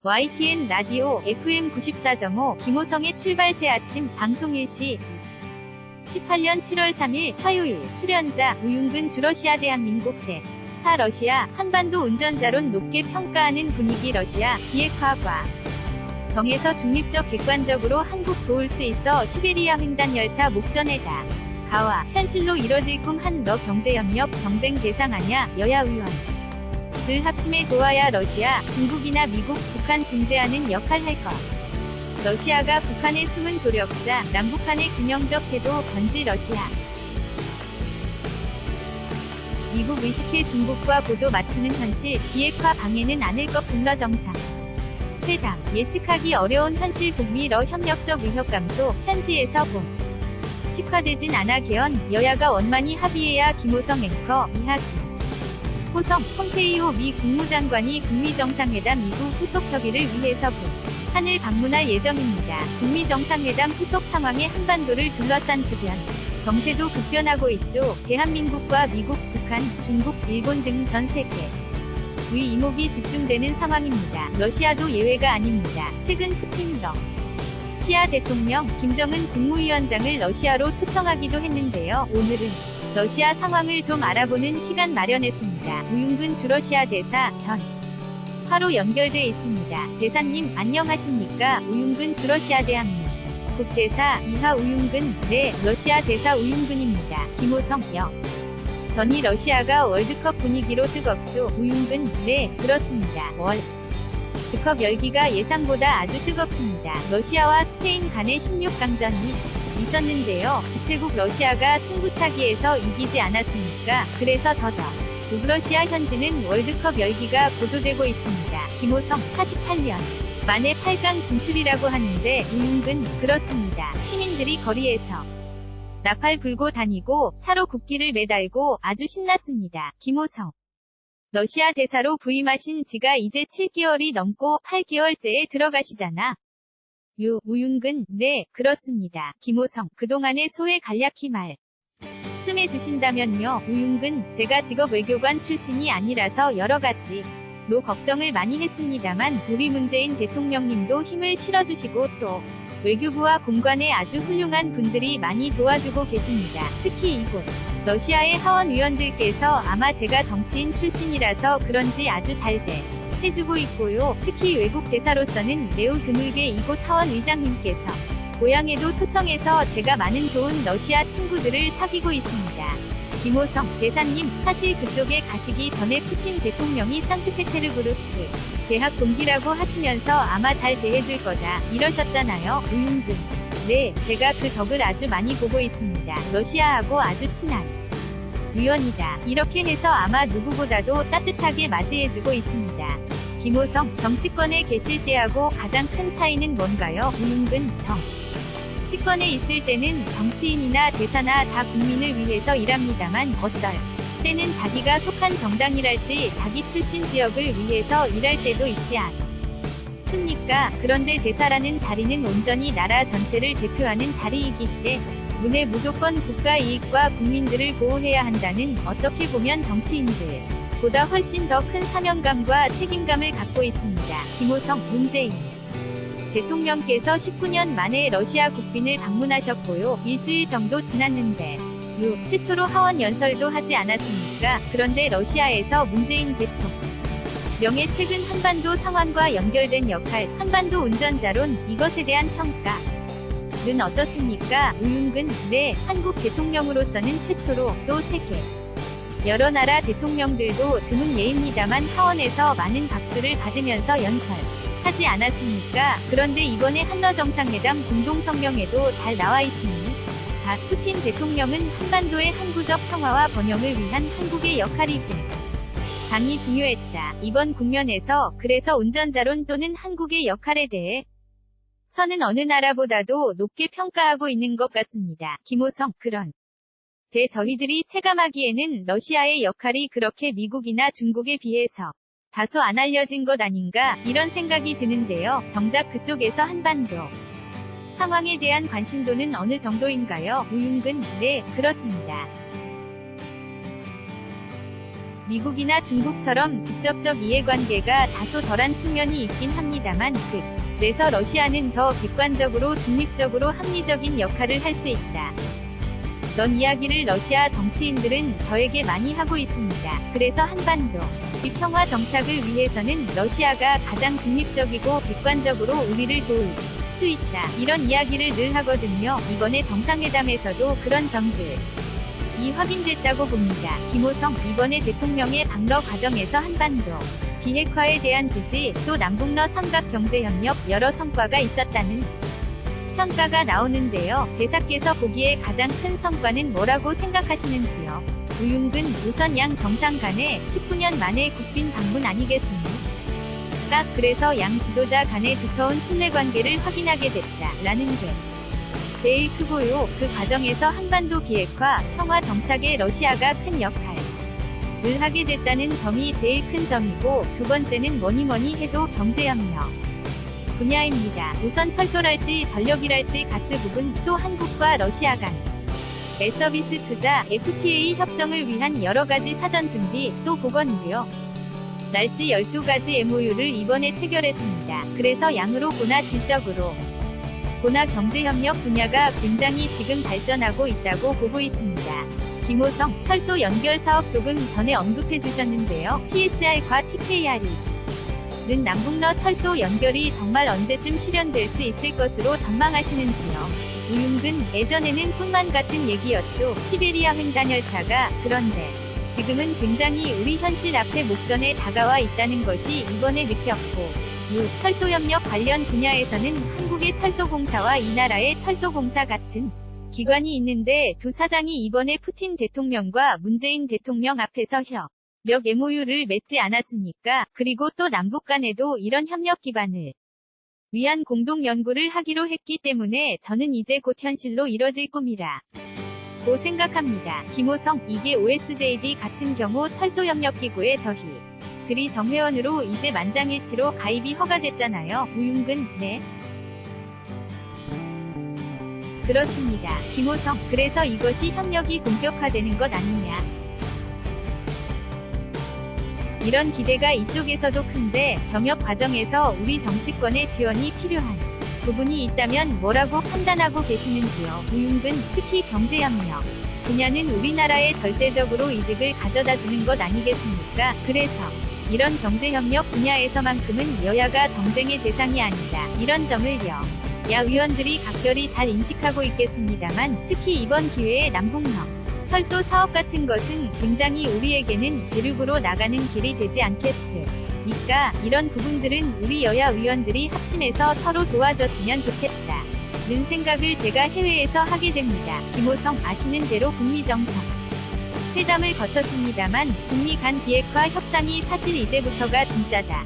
YTN 라디오 FM 94.5 김호성의 출발 새 아침 방송 일시 18년 7월 3일 화요일 출연자 우윤근 주 러시아 대한민국 대4 러시아 한반도 운전자론 높게 평가하는 분위기 러시아 비핵화과 정에서 중립적 객관적으로 한국 도울 수 있어 시베리아 횡단 열차 목전에다 가와 현실로 이뤄질 꿈 한 러 경제협력 정쟁 대상 아냐 여야 의원 들 합심에 도와야 러시아, 중국이나 미국, 북한 중재하는 역할 할 것. 러시아가 북한의 숨은 조력자, 남북한의 균형적 태도 건지 러시아. 미국 의식해 중국과 보조 맞추는 현실, 비핵화 방해는 않을 것 불러 정상. 회담, 예측하기 어려운 현실 북미 러 협력적 위협 감소, 현지에서 봄. 식화되진 않아 개헌, 여야가 원만히 합의해야 김호성 앵커, 이하기. 호성, 폼페이오 미 국무장관이 북미 정상회담 이후 후속 협의를 위해서 북한을 방문할 예정입니다. 북미 정상회담 후속 상황에 한반도를 둘러싼 주변 정세도 급변하고 있죠. 대한민국과 미국, 북한, 중국, 일본 등 전 세계 의 이목이 집중되는 상황입니다. 러시아도 예외가 아닙니다. 최근 푸틴 러시아 대통령 김정은 국무위원장을 러시아로 초청하기도 했는데요. 오늘은 러시아 상황을 좀 알아보는 시간 마련했습니다. 우윤근 주 러시아 대사 전 화로 연결돼 있습니다. 대사님 안녕하십니까? 우윤근 주 러시아 대한민국 대사 이하 우윤근 네 러시아 대사 우윤근입니다. 김호성 여 전이 러시아가 월드컵 분위기로 뜨겁죠. 우윤근 네 그렇습니다. 월드컵 열기가 예상보다 아주 뜨겁습니다. 러시아와 스페인 간의 16강전이 있었는데요. 주최국 러시아가 승부차기에서 이기지 않았습니까? 그래서 더더 북러시아 현지는 월드컵 열기가 고조되고 있습니다. 김호성 48년 만에 8강 진출이라고 하는데 우윤근 그렇습니다. 시민들이 거리에서 나팔 불고 다니고 차로 국기를 매달고 아주 신났습니다. 김호성 러시아 대사로 부임하신 지가 이제 7개월이 넘고 8개월째에 들어가시잖아. 우윤근 네 그렇습니다. 김호성 그동안의 소회 간략히 말씀해 주신다면요. 우윤근 제가 직업 외교관 출신이 아니라서 여러가지로 걱정을 많이 했습니다만 우리 문재인 대통령님도 힘을 실어주시고 또 외교부와 공관에 아주 훌륭한 분들이 많이 도와주고 계십니다. 특히 이곳 러시아의 하원 의원들께서 아마 제가 정치인 출신이라서 그런지 아주 잘 해주고 있고요. 특히 외국 대사로서는 매우 드물게 이곳 하원 의장님께서 고향에도 초청해서 제가 많은 좋은 러시아 친구들을 사귀고 있습니다. 김호성 대사님 사실 그쪽에 가시기 전에 푸틴 대통령이 상트페테르부르크 대학 동기라고 하시면서 아마 잘 대해줄 거다 이러셨잖아요. 우윤근 네 제가 그 덕을 아주 많이 보고 있습니다. 러시아하고 아주 친한 위원이다. 이렇게 해서 아마 누구보다도 따뜻하게 맞이해주고 있습니다. 김호성 정치권에 계실 때하고 가장 큰 차이는 뭔가요? 우윤근 정치권에 있을 때는 정치인이나 대사나 다 국민을 위해서 일합니다만 어떨 때는 자기가 속한 정당이랄지 자기 출신 지역을 위해서 일할 때도 있지 않습니까? 그런데 대사라는 자리는 온전히 나라 전체를 대표하는 자리이기 때문에 무조건 국가 이익과 국민들을 보호해야 한다는 어떻게 보면 정치인들 보다 훨씬 더 큰 사명감과 책임감을 갖고 있습니다. 김호성 문재인 대통령께서 19년 만에 러시아 국빈을 방문하셨고요. 일주일 정도 지났는데 최초로 하원 연설도 하지 않았습니까? 그런데 러시아에서 문재인 대통령의 최근 한반도 상황과 연결된 역할, 한반도 운전자론 이것에 대한 평가는 어떻습니까? 우윤근 네 한국 대통령으로서는 최초로 또 세계 여러 나라 대통령들도 드문 예입니다만 하원에서 많은 박수를 받으면서 연설하지 않았습니까? 그런데 이번에 한러 정상회담 공동성명에도 잘 나와 있으니 푸틴 대통령은 한반도의 항구적 평화와 번영을 위한 한국의 역할이 상이 중요했다. 이번 국면에서 그래서 운전자론 또는 한국의 역할에 대해 서는 어느 나라보다도 높게 평가하고 있는 것 같습니다. 김호성 그런 저희들이 체감하기에는 러시아의 역할이 그렇게 미국이나 중국에 비해서 다소 안 알려진 것 아닌가 이런 생각이 드는데요. 정작 그쪽에서 한반도 상황에 대한 관심도는 어느 정도인가요? 우윤근 네 그렇습니다. 미국이나 중국처럼 직접적 이해관계가 다소 덜한 측면이 있긴 합니다만 그래서 러시아는 더 객관적으로 중립적으로 합리적인 역할을 할 수 있다. 넌 이야기를 러시아 정치인들은 저에게 많이 하고 있습니다. 그래서 한반도 비평화 정착을 위해서는 러시아가 가장 중립적이고 객관적으로 우리를 도울 수 있다. 이런 이야기를 늘 하거든요. 이번에 정상회담에서도 그런 점들이 확인됐다고 봅니다. 김호성, 이번에 대통령의 방러 과정에서 한반도 비핵화에 대한 지지, 또 남북러 삼각경제협력 여러 성과가 있었다는 평가가 나오는데요. 대사께서 보기에 가장 큰 성과는 뭐라고 생각하시는지요? 우윤근, 우선 양 정상 간의 19년 만에 국빈 방문 아니겠습니까? 그래서 양 지도자 간의 두터운 신뢰관계를 확인하게 됐다. 라는 게 제일 크고요. 그 과정에서 한반도 비핵화, 평화 정착에 러시아가 큰 역할을 하게 됐다는 점이 제일 큰 점이고, 두 번째는 뭐니뭐니 해도 경제협력 분야입니다. 우선 철도랄지 전력이랄지 가스 부분, 또 한국과 러시아 간의 서비스 투자, FTA 협정을 위한 여러가지 사전 준비, 또 보건의료 날지 12가지 MOU를 이번에 체결했습니다. 그래서 양으로 보나 질적으로 보나 경제협력 분야가 굉장히 지금 발전하고 있다고 보고 있습니다. 김호성, 철도 연결 사업 조금 전에 언급해 주셨는데요. TSR과 TKR이 는 남북러 철도 연결이 정말 언제쯤 실현될 수 있을 것으로 전망하시는지요? 우윤근, 예전에는 꿈만 같은 얘기였죠. 시베리아 횡단열차가. 그런데 지금은 굉장히 우리 현실 앞에 목전에 다가와 있다는 것이 이번에 느꼈고, 철도협력 관련 분야에서는 한국의 철도공사와 이 나라의 철도공사 같은 기관이 있는데, 두 사장이 이번에 푸틴 대통령과 문재인 대통령 앞에서 협력 MOU를 맺지 않았습니까? 그리고 또 남북 간에도 이런 협력 기반을 위한 공동 연구를 하기로 했기 때문에 저는 이제 곧 현실로 이뤄질 꿈이라 고 생각합니다. 김호성, 이게 OSJD 같은 경우 철도협력기구의 저희들이 정회원으로 이제 만장일치로 가입이 허가됐잖아요. 우윤근, 네. 그렇습니다. 김호성, 그래서 이것이 협력이 본격화되는 것 아니냐. 이런 기대가 이쪽에서도 큰데, 병역 과정에서 우리 정치권의 지원이 필요한 부분이 있다면 뭐라고 판단하고 계시는지요? 우윤근, 특히 경제협력 분야는 우리나라에 절대적으로 이득을 가져다 주는 것 아니겠습니까? 그래서 이런 경제협력 분야에서만큼은 여야가 정쟁의 대상이 아니다. 이런 점을 야 위원들이 각별히 잘 인식하고 있겠습니다만, 특히 이번 기회에 남북러 철도 사업 같은 것은 굉장히 우리에게는 대륙으로 나가는 길이 되지 않겠습니까? 이런 부분들은 우리 여야 위원들이 합심해서 서로 도와줬으면 좋겠다 는 생각을 제가 해외에서 하게 됩니다. 김호성, 아시는 대로 북미 정상 회담을 거쳤습니다만 북미 간 비핵화 협상이 사실 이제부터가 진짜다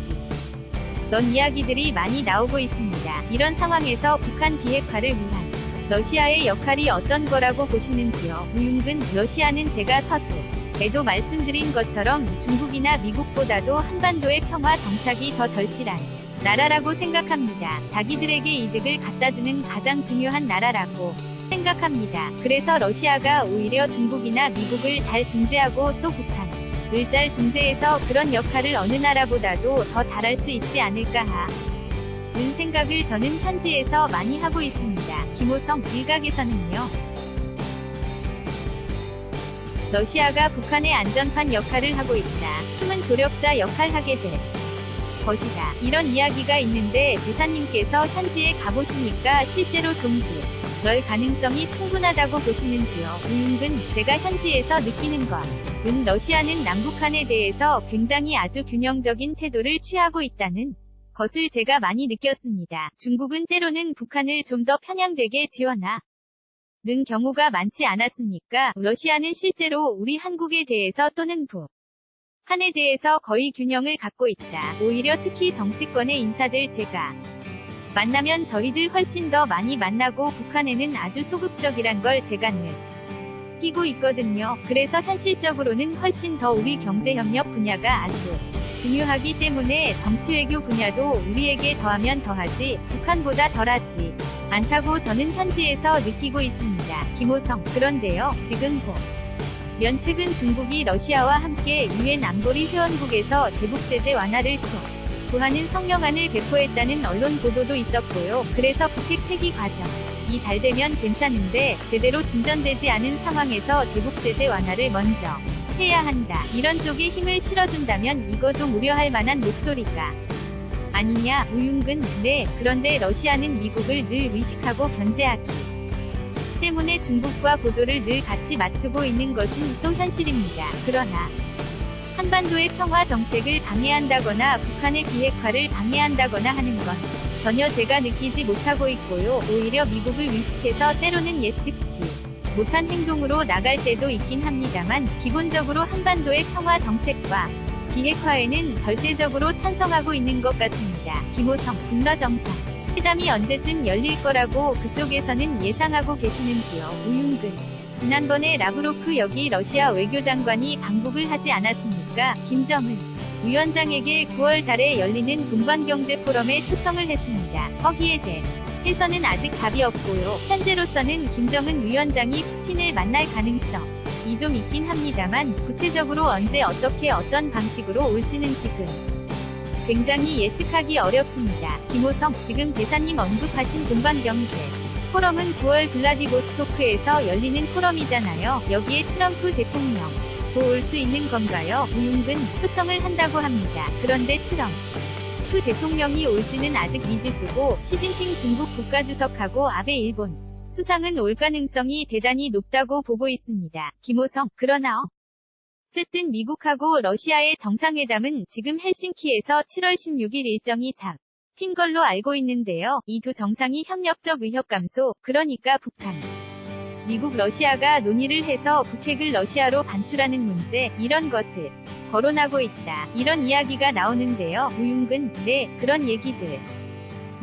넌 이야기들이 많이 나오고 있습니다. 이런 상황에서 북한 비핵화를 위한 러시아의 역할이 어떤 거라고 보시는지요? 우윤근, 러시아는 제가 서두에도 말씀드린 것처럼 중국이나 미국보다도 한반도의 평화 정착이 더 절실한 나라라고 생각합니다. 자기들에게 이득을 갖다주는 가장 중요한 나라라고 생각합니다. 그래서 러시아가 오히려 중국이나 미국을 잘 중재하고 또 북한을 잘 중재해서 그런 역할을 어느 나라보다도 더 잘할 수 있지 않을까 하는 생각을 저는 현지에서 많이 하고 있습니다. 김호성, 일각에서는요. 러시아가 북한의 안전판 역할을 하고 있다. 숨은 조력자 역할 하게 될 것이다. 이런 이야기가 있는데 대사님께서 현지에 가보시니까 실제로 좀 그럴 가능성이 충분하다고 보시는지요? 우윤근, 제가 현지에서 느끼는 것은 러시아는 남북한에 대해서 굉장히 아주 균형적인 태도를 취하고 있다는 것을 제가 많이 느꼈습니다. 중국은 때로는 북한을 좀 더 편향되게 지원하는 경우가 많지 않았습니까? 러시아는 실제로 우리 한국에 대해서 또는 북한에 대해서 거의 균형을 갖고 있다. 오히려 특히 정치권의 인사들 제가 만나면 저희들 훨씬 더 많이 만나고 북한에는 아주 소극적이란 걸 제가 느끼고 있거든요. 그래서 현실적으로는 훨씬 더 우리 경제협력 분야가 아주 중요하기 때문에 정치외교 분야도 우리에게 더하면 더하지 북한보다 덜하지 않다고 저는 현지에서 느끼고 있습니다. 김호성, 그런데요. 지금 면 최근 중국이 러시아와 함께 유엔 안보리 회원국에서 대북 제재 완화를 촉구하는 성명안을 배포했다는 언론 보도도 있었고요. 그래서 북핵 폐기 과정이 잘 되면 괜찮은데 제대로 진전되지 않은 상황에서 대북 제재 완화를 먼저 해야 한다. 이런 쪽에 힘을 실어준다면 이거 좀 우려할 만한 목소리가 아니냐. 우윤근. 네, 그런데 러시아는 미국을 늘 의식하고 견제하기 때문에 중국과 보조를 늘 같이 맞추고 있는 것은 또 현실입니다. 그러나 한반도의 평화 정책을 방해한다거나 북한의 비핵화를 방해한다거나 하는 건 전혀 제가 느끼지 못하고 있고요. 오히려 미국을 의식해서 때로는 예측치 못한 행동으로 나갈 때도 있긴 합니다만 기본적으로 한반도의 평화 정책과 비핵화에는 절대적으로 찬성하고 있는 것 같습니다. 김호성. 북러 정상 회담이 언제쯤 열릴 거라고 그쪽에서는 예상하고 계시는지요? 우윤근. 지난번에 라브로프 여기 러시아 외교장관이 방북을 하지 않았습니까? 김정은 위원장에게 9월 달에 열리는 동반경제 포럼에 초청을 했습니다. 거기에 대해서는 아직 답이 없고요. 현재로서는 김정은 위원장이 푸틴을 만날 가능성이 좀 있긴 합니다만 구체적으로 언제 어떻게 어떤 방식으로 올지는 지금 굉장히 예측하기 어렵습니다. 김호성. 지금 대사님 언급하신 동반경제 포럼은 9월 블라디보스토크에서 열리는 포럼이잖아요. 여기에 트럼프 대통령도 올 수 있는 건가요? 우윤근. 초청을 한다고 합니다. 그런데 트럼프 대통령이 올지는 아직 미지수고 시진핑 중국 국가주석하고 아베 일본 수상은 올 가능성이 대단히 높다고 보고 있습니다. 김호성. 그러나 어쨌든 미국하고 러시아의 정상회담은 지금 헬싱키에서 7월 16일 일정이 잡힌 걸로 알고 있는데요. 이 두 정상이 협력적 위협 감소, 그러니까 북한, 미국, 러시아가 논의를 해서 북핵을 러시아로 반출하는 문제, 이런 것을 거론하고 있다. 이런 이야기가 나오는데요. 우윤근. 네, 그런 얘기들이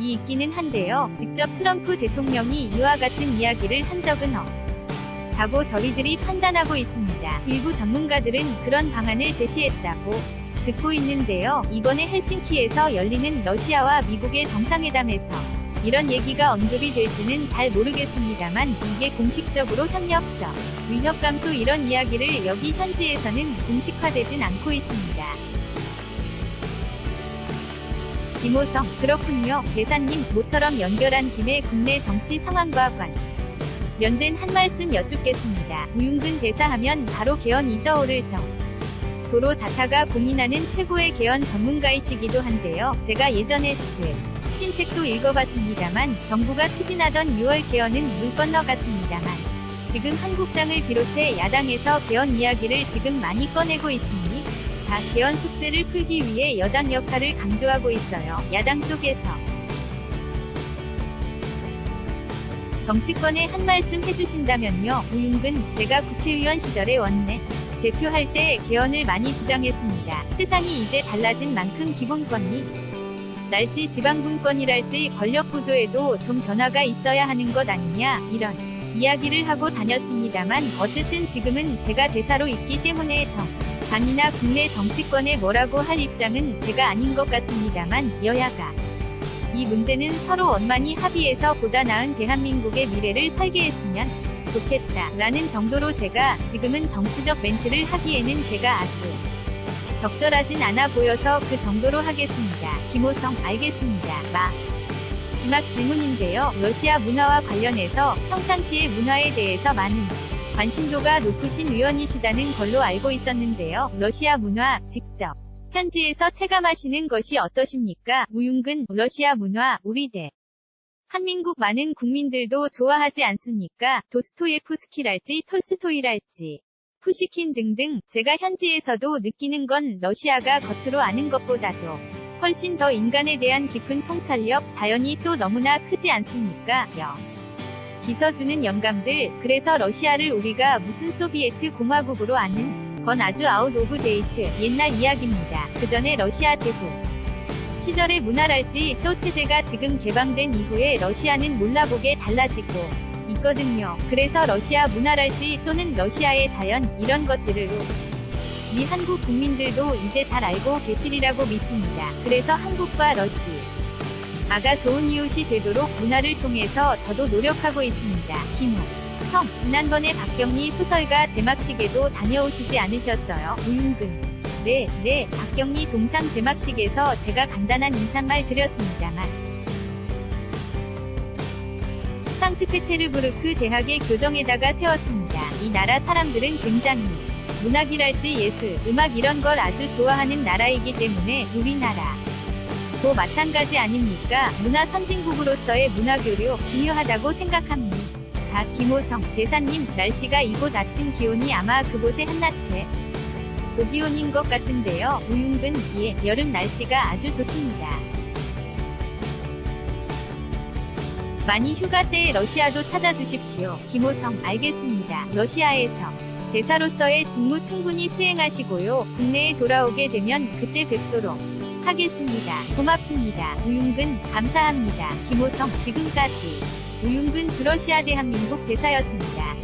있기는 한데요. 직접 트럼프 대통령이 이와 같은 이야기를 한 적은 없다고 저희들이 판단하고 있습니다. 일부 전문가들은 그런 방안을 제시했다고 듣고 있는데요. 이번에 헬싱키에서 열리는 러시아와 미국의 정상회담에서 이런 얘기가 언급이 될지는 잘 모르겠습니다만 이게 공식적으로 협력적 위협 감소 이런 이야기를 여기 현지에서는 공식화되진 않고 있습니다. 김호성. 그렇군요. 대사님, 모처럼 연결한 김에 국내 정치 상황과 관련된 한 말씀 여쭙겠습니다. 우윤근 대사 하면 바로 개헌이 떠오르죠. 도로 자타가 공인하는 최고의 개헌 전문가이시기도 한데요. 제가 예전에 쓴 책도 읽어봤습니다만 정부가 추진하던 6월 개헌은 물 건너갔습니다만 지금 한국당을 비롯해 야당에서 개헌 이야기를 지금 많이 꺼내고 있으니 다 개헌 숙제를 풀기 위해 여당 역할을 강조하고 있어요. 야당 쪽에서 정치권에 한 말씀 해주신다면요. 우윤근. 제가 국회의원 시절에 원내 대표할 때 개헌을 많이 주장했습니다. 세상이 이제 달라진 만큼 기본권이 랄지 지방분권이랄지 권력구조에도 좀 변화가 있어야 하는 것 아니냐, 이런 이야기를 하고 다녔습니다만 어쨌든 지금은 제가 대사로 있기 때문에 당이나 국내 정치권에 뭐라고 할 입장은 제가 아닌 것 같습니다만 여야가 이 문제는 서로 원만히 합의해서 보다 나은 대한민국의 미래를 설계했으면 좋겠다 라는 정도로 제가 지금은 정치적 멘트를 하기에는 제가 아주 적절하진 않아 보여서 그 정도로 하겠습니다. 김호성. 알겠습니다. 마지막 질문인데요. 러시아 문화와 관련해서 평상시의 문화에 대해서 많은 관심도가 높으신 위원이시다는 걸로 알고 있었는데요. 러시아 문화 직접 현지에서 체감하시는 것이 어떠십니까? 우윤근. 러시아 문화 우리 한민국 많은 국민들도 좋아하지 않습니까? 도스토예프스키랄지 톨스토이랄지 푸시킨 등등. 제가 현지에서도 느끼는 건 러시아가 겉으로 아는 것보다도 훨씬 더 인간에 대한 깊은 통찰력, 자연이 또 너무나 크지 않습니까? 기서 주는 영감들. 그래서 러시아를 우리가 무슨 소비에트 공화국으로 아는 건 아주 아웃 오브 데이트, 옛날 이야기입니다. 그전에 러시아 제국 시절의 문화랄지 또 체제가 지금 개방된 이후에 러시아는 몰라보게 달라지고 있거든요. 그래서 러시아 문화랄지 또는 러시아의 자연, 이런 것들을 우리 한국 국민들도 이제 잘 알고 계시리라고 믿습니다. 그래서 한국과 러시아가 좋은 이웃이 되도록 문화를 통해서 저도 노력하고 있습니다. 김호 김호성, 지난번에 박경리 소설가 제막식에도 다녀오시지 않으셨어요? 우윤근. 네, 박경리 동상 제막식에서 제가 간단한 인사말 드렸습니다만. 상트페테르부르크 대학의 교정에다가 세웠습니다. 이 나라 사람들은 굉장히 문학이랄지 예술, 음악 이런 걸 아주 좋아하는 나라이기 때문에 우리나라 도 마찬가지 아닙니까? 문화 선진국으로서의 문화교류 중요하다고 생각합니다. 김호성 대사님, 날씨가 이곳 아침 기온이 아마 그곳의 한낮의 고기온인 것 같은데요. 우윤근, 예, 여름 날씨가 아주 좋습니다. 많이 휴가 때 러시아도 찾아주십시오. 김호성, 알겠습니다. 러시아에서 대사로서의 직무 충분히 수행하시고요. 국내에 돌아오게 되면 그때 뵙도록 하겠습니다. 고맙습니다. 우윤근, 감사합니다. 김호성, 지금까지 우윤근 주러시아 대한민국 대사였습니다.